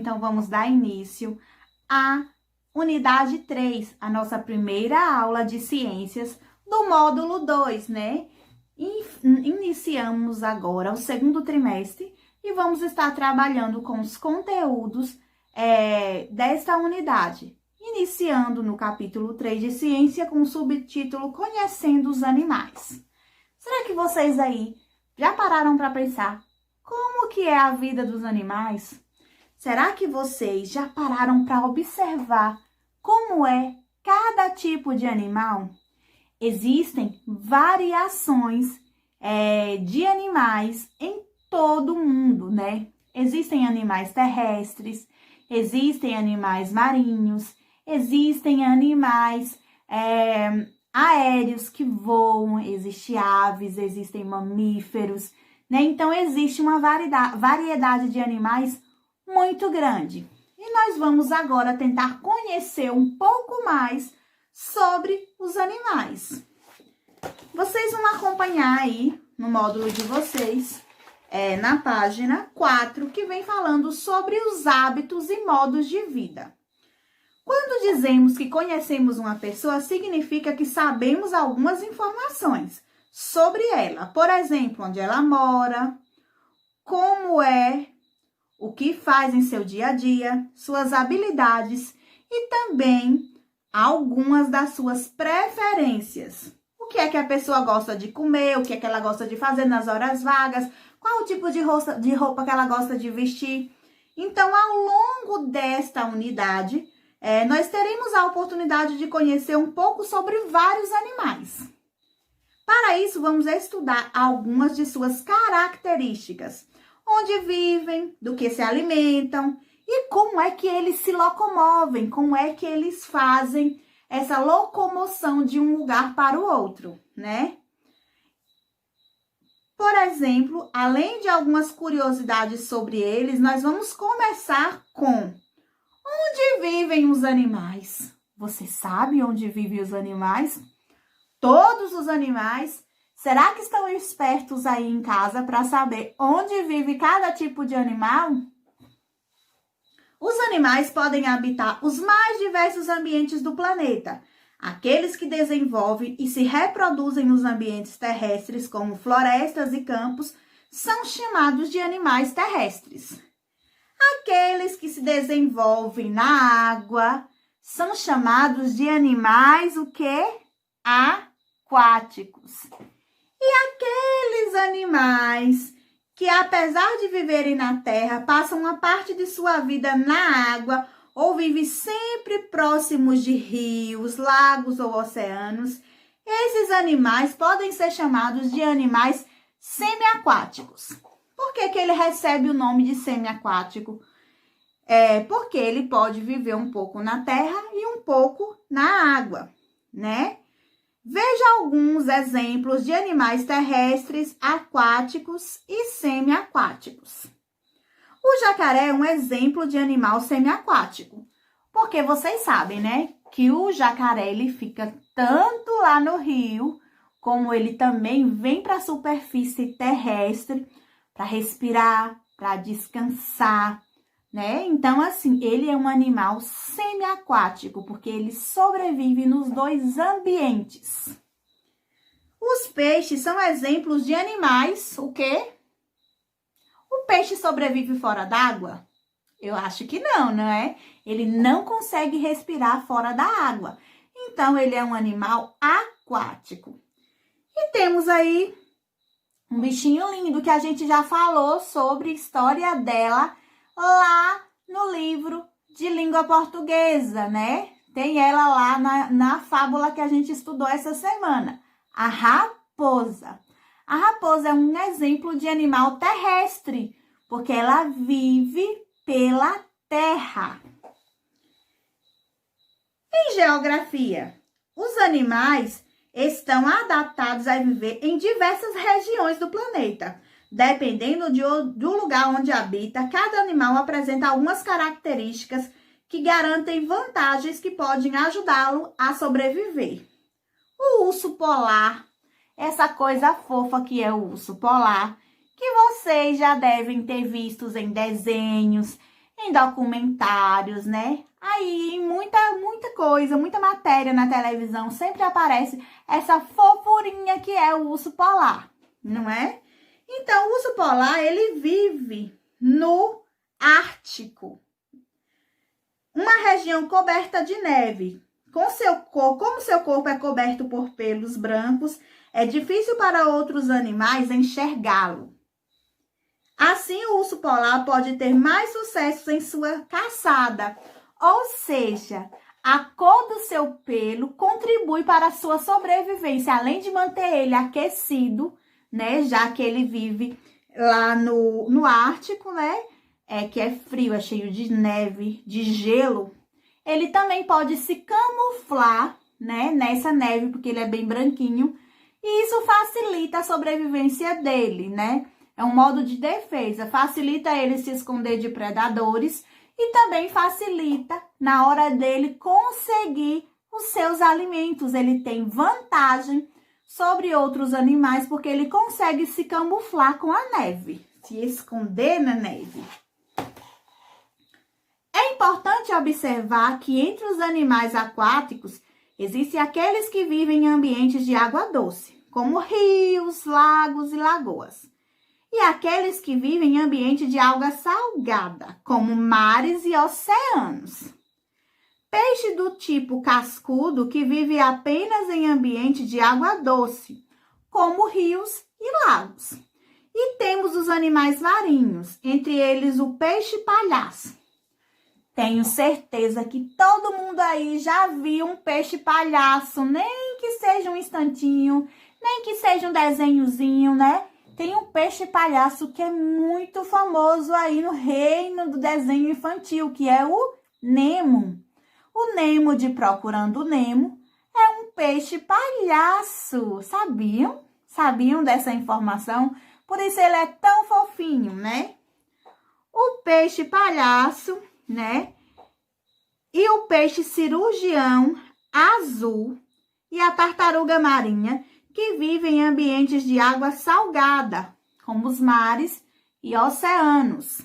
então vamos dar início à unidade 3, a nossa primeira aula de ciências do módulo 2, né? Iniciamos agora o segundo trimestre e vamos estar trabalhando com os conteúdos desta unidade. Iniciando no capítulo 3 de ciência com o subtítulo Conhecendo os Animais. Será que vocês aí já pararam para pensar como que é a vida dos animais? Será que vocês já pararam para observar como é cada tipo de animal? Existem variações de animais em todo o mundo, né? Existem animais terrestres, existem animais marinhos, existem animais aéreos que voam, existem aves, existem mamíferos, né? Então, existe uma variedade de animais muito grande. E nós vamos agora tentar conhecer um pouco mais sobre os animais. Vocês vão acompanhar aí no módulo de vocês, na página 4, que vem falando sobre os hábitos e modos de vida. Quando dizemos que conhecemos uma pessoa, significa que sabemos algumas informações sobre ela. Por exemplo, onde ela mora, como é, o que faz em seu dia a dia, suas habilidades e também algumas das suas preferências. O que é que a pessoa gosta de comer, o que é que ela gosta de fazer nas horas vagas, qual o tipo de roupa que ela gosta de vestir. Então, ao longo desta unidade, nós teremos a oportunidade de conhecer um pouco sobre vários animais. Para isso, vamos estudar algumas de suas características, onde vivem, do que se alimentam e como é que eles se locomovem, como é que eles fazem essa locomoção de um lugar para o outro, né? Por exemplo, além de algumas curiosidades sobre eles, nós vamos começar com onde vivem os animais. Você sabe onde vivem os animais? Todos os animais. Será que estão espertos aí em casa para saber onde vive cada tipo de animal? Os animais podem habitar os mais diversos ambientes do planeta. Aqueles que desenvolvem e se reproduzem nos ambientes terrestres, como florestas e campos, são chamados de animais terrestres. Aqueles que se desenvolvem na água são chamados de animais o quê? Aquáticos. E aqueles animais que, apesar de viverem na terra, passam uma parte de sua vida na água ou vivem sempre próximos de rios, lagos ou oceanos, esses animais podem ser chamados de animais semiaquáticos. Por que ele recebe o nome de semiaquático? Porque ele pode viver um pouco na terra e um pouco na água, né? Veja alguns exemplos de animais terrestres, aquáticos e semiaquáticos. O jacaré é um exemplo de animal semiaquático, porque vocês sabem, né, que o jacaré ele fica tanto lá no rio, como ele também vem para a superfície terrestre para respirar, para descansar, né? Então, assim, ele é um animal semiaquático, porque ele sobrevive nos dois ambientes. Os peixes são exemplos de animais, o quê? O peixe sobrevive fora d'água? Eu acho que não é? Ele não consegue respirar fora da água. Então, ele é um animal aquático. E temos aí um bichinho lindo que a gente já falou sobre a história dela lá no livro de língua portuguesa, né? Tem ela lá na fábula que a gente estudou essa semana. A raposa. A raposa é um exemplo de animal terrestre, porque ela vive pela terra. Em geografia, os animais estão adaptados a viver em diversas regiões do planeta. Dependendo do lugar onde habita, cada animal apresenta algumas características que garantem vantagens que podem ajudá-lo a sobreviver. O urso polar, essa coisa fofa que é o urso polar, que vocês já devem ter visto em desenhos, em documentários, né? Aí, em muita coisa, muita matéria na televisão, sempre aparece essa fofurinha que é o urso polar, não é? Então, o urso polar, ele vive no Ártico, uma região coberta de neve. Como seu corpo é coberto por pelos brancos, é difícil para outros animais enxergá-lo. Assim, o urso polar pode ter mais sucesso em sua caçada, ou seja, a cor do seu pelo contribui para a sua sobrevivência, além de manter ele aquecido, né, já que ele vive lá no Ártico, né, que é frio, é cheio de neve, de gelo. Ele também pode se camuflar, né, nessa neve, porque ele é bem branquinho, e isso facilita a sobrevivência dele, né? É um modo de defesa, facilita ele se esconder de predadores e também facilita na hora dele conseguir os seus alimentos. Ele tem vantagem sobre outros animais porque ele consegue se camuflar com a neve, se esconder na neve. É importante observar que entre os animais aquáticos existem aqueles que vivem em ambientes de água doce, como rios, lagos e lagoas. E aqueles que vivem em ambiente de água salgada, como mares e oceanos. Peixe do tipo cascudo que vive apenas em ambiente de água doce, como rios e lagos. E temos os animais marinhos, entre eles o peixe palhaço. Tenho certeza que todo mundo aí já viu um peixe palhaço, nem que seja um instantinho, nem que seja um desenhozinho, né? Tem um peixe palhaço que é muito famoso aí no reino do desenho infantil, que é o Nemo. O Nemo de Procurando Nemo é um peixe palhaço. Sabiam? Sabiam dessa informação? Por isso ele é tão fofinho, né? O peixe palhaço, né? E o peixe cirurgião azul e a tartaruga marinha, que vivem em ambientes de água salgada, como os mares e oceanos.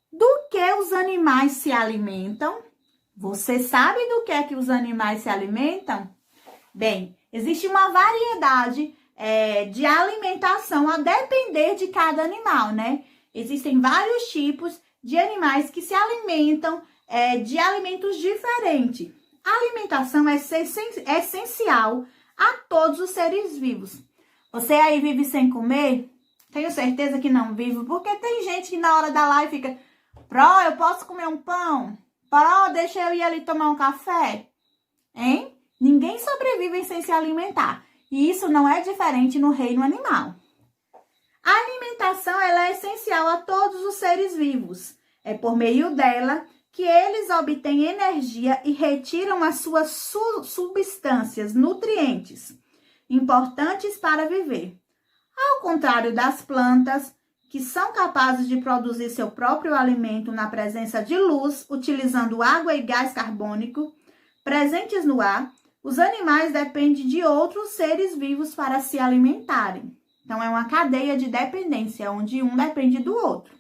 Do que os animais se alimentam? Você sabe do que é que os animais se alimentam? Bem, existe uma variedade de alimentação a depender de cada animal, né? Existem vários tipos de animais que se alimentam de alimentos diferentes. A alimentação é essencial a todos os seres vivos. Você aí vive sem comer? Tenho certeza que não vive, porque tem gente que na hora da live fica: Pró, eu posso comer um pão? Pró, deixa eu ir ali tomar um café? Hein? Ninguém sobrevive sem se alimentar. E isso não é diferente no reino animal. A alimentação ela é essencial a todos os seres vivos. É por meio dela que eles obtêm energia e retiram as suas substâncias, nutrientes, importantes para viver. Ao contrário das plantas, que são capazes de produzir seu próprio alimento na presença de luz, utilizando água e gás carbônico presentes no ar, os animais dependem de outros seres vivos para se alimentarem. Então, é uma cadeia de dependência, onde um depende do outro.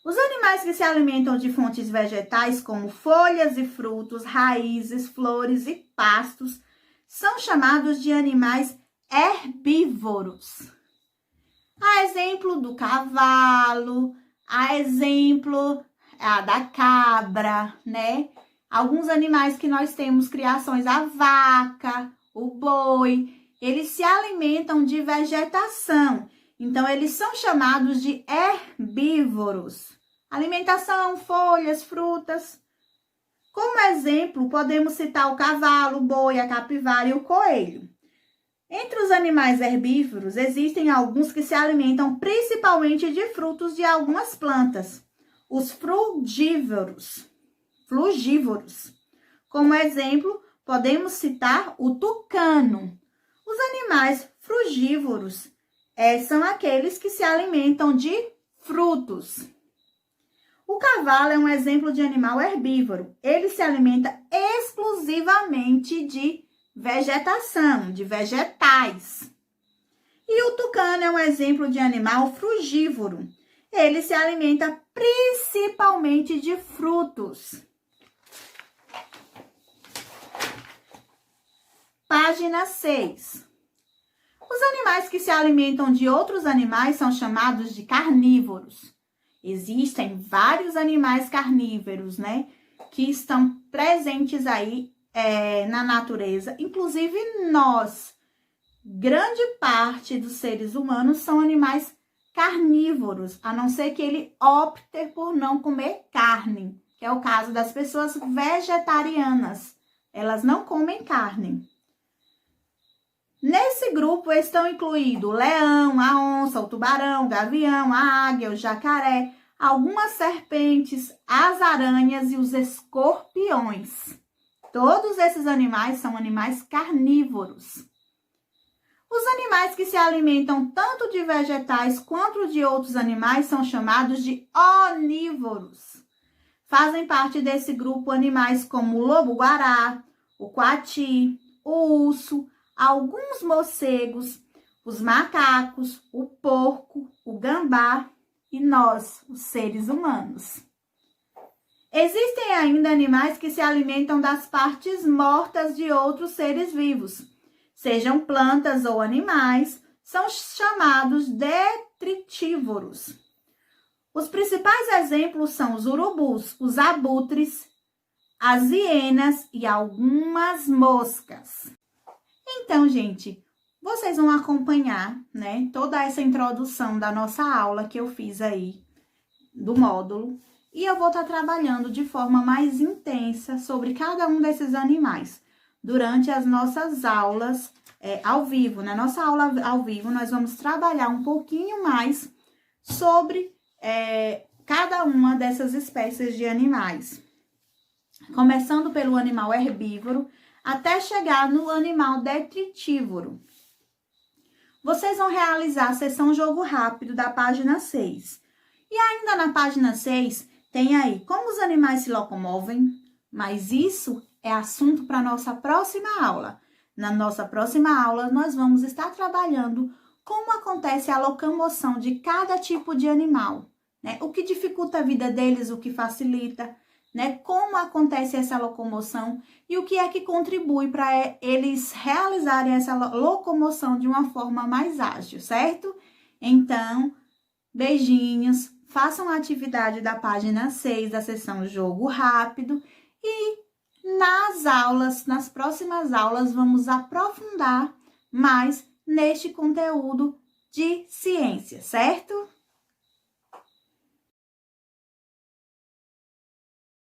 Os animais que se alimentam de fontes vegetais, como folhas e frutos, raízes, flores e pastos, são chamados de animais herbívoros. A exemplo do cavalo, a exemplo da cabra, né? Alguns animais que nós temos criações, a vaca, o boi, eles se alimentam de vegetação. Então, eles são chamados de herbívoros. Alimentação, folhas, frutas. Como exemplo, podemos citar o cavalo, o boi, a capivara e o coelho. Entre os animais herbívoros, existem alguns que se alimentam principalmente de frutos de algumas plantas. Os frugívoros. Como exemplo, podemos citar o tucano. Os animais frugívoros são aqueles que se alimentam de frutos. O cavalo é um exemplo de animal herbívoro. Ele se alimenta exclusivamente de vegetação, de vegetais. E o tucano é um exemplo de animal frugívoro. Ele se alimenta principalmente de frutos. Página 6. Os animais que se alimentam de outros animais são chamados de carnívoros. Existem vários animais carnívoros, né? Que estão presentes aí na natureza. Inclusive nós, grande parte dos seres humanos são animais carnívoros, a não ser que ele opte por não comer carne, que é o caso das pessoas vegetarianas. Elas não comem carne. Nesse grupo estão incluídos o leão, a onça, o tubarão, o gavião, a águia, o jacaré, algumas serpentes, as aranhas e os escorpiões. Todos esses animais são animais carnívoros. Os animais que se alimentam tanto de vegetais quanto de outros animais são chamados de onívoros. Fazem parte desse grupo animais como o lobo-guará, o coati, o urso, alguns morcegos, os macacos, o porco, o gambá e nós, os seres humanos. Existem ainda animais que se alimentam das partes mortas de outros seres vivos, sejam plantas ou animais, são chamados detritívoros. Os principais exemplos são os urubus, os abutres, as hienas e algumas moscas. Então, gente, vocês vão acompanhar, né, toda essa introdução da nossa aula que eu fiz aí, do módulo, e eu vou estar trabalhando de forma mais intensa sobre cada um desses animais durante as nossas aulas ao vivo. Na nossa aula ao vivo, nós vamos trabalhar um pouquinho mais sobre cada uma dessas espécies de animais, começando pelo animal herbívoro, até chegar no animal detritívoro. Vocês vão realizar a sessão jogo rápido da página 6. E ainda na página 6, tem aí como os animais se locomovem, mas isso é assunto para a nossa próxima aula. Na nossa próxima aula, nós vamos estar trabalhando como acontece a locomoção de cada tipo de animal, né? O que dificulta a vida deles, o que facilita, né? Como acontece essa locomoção e o que é que contribui para eles realizarem essa locomoção de uma forma mais ágil, certo? Então, beijinhos, façam a atividade da página 6 da sessão Jogo Rápido e nas próximas aulas, vamos aprofundar mais neste conteúdo de ciência, certo?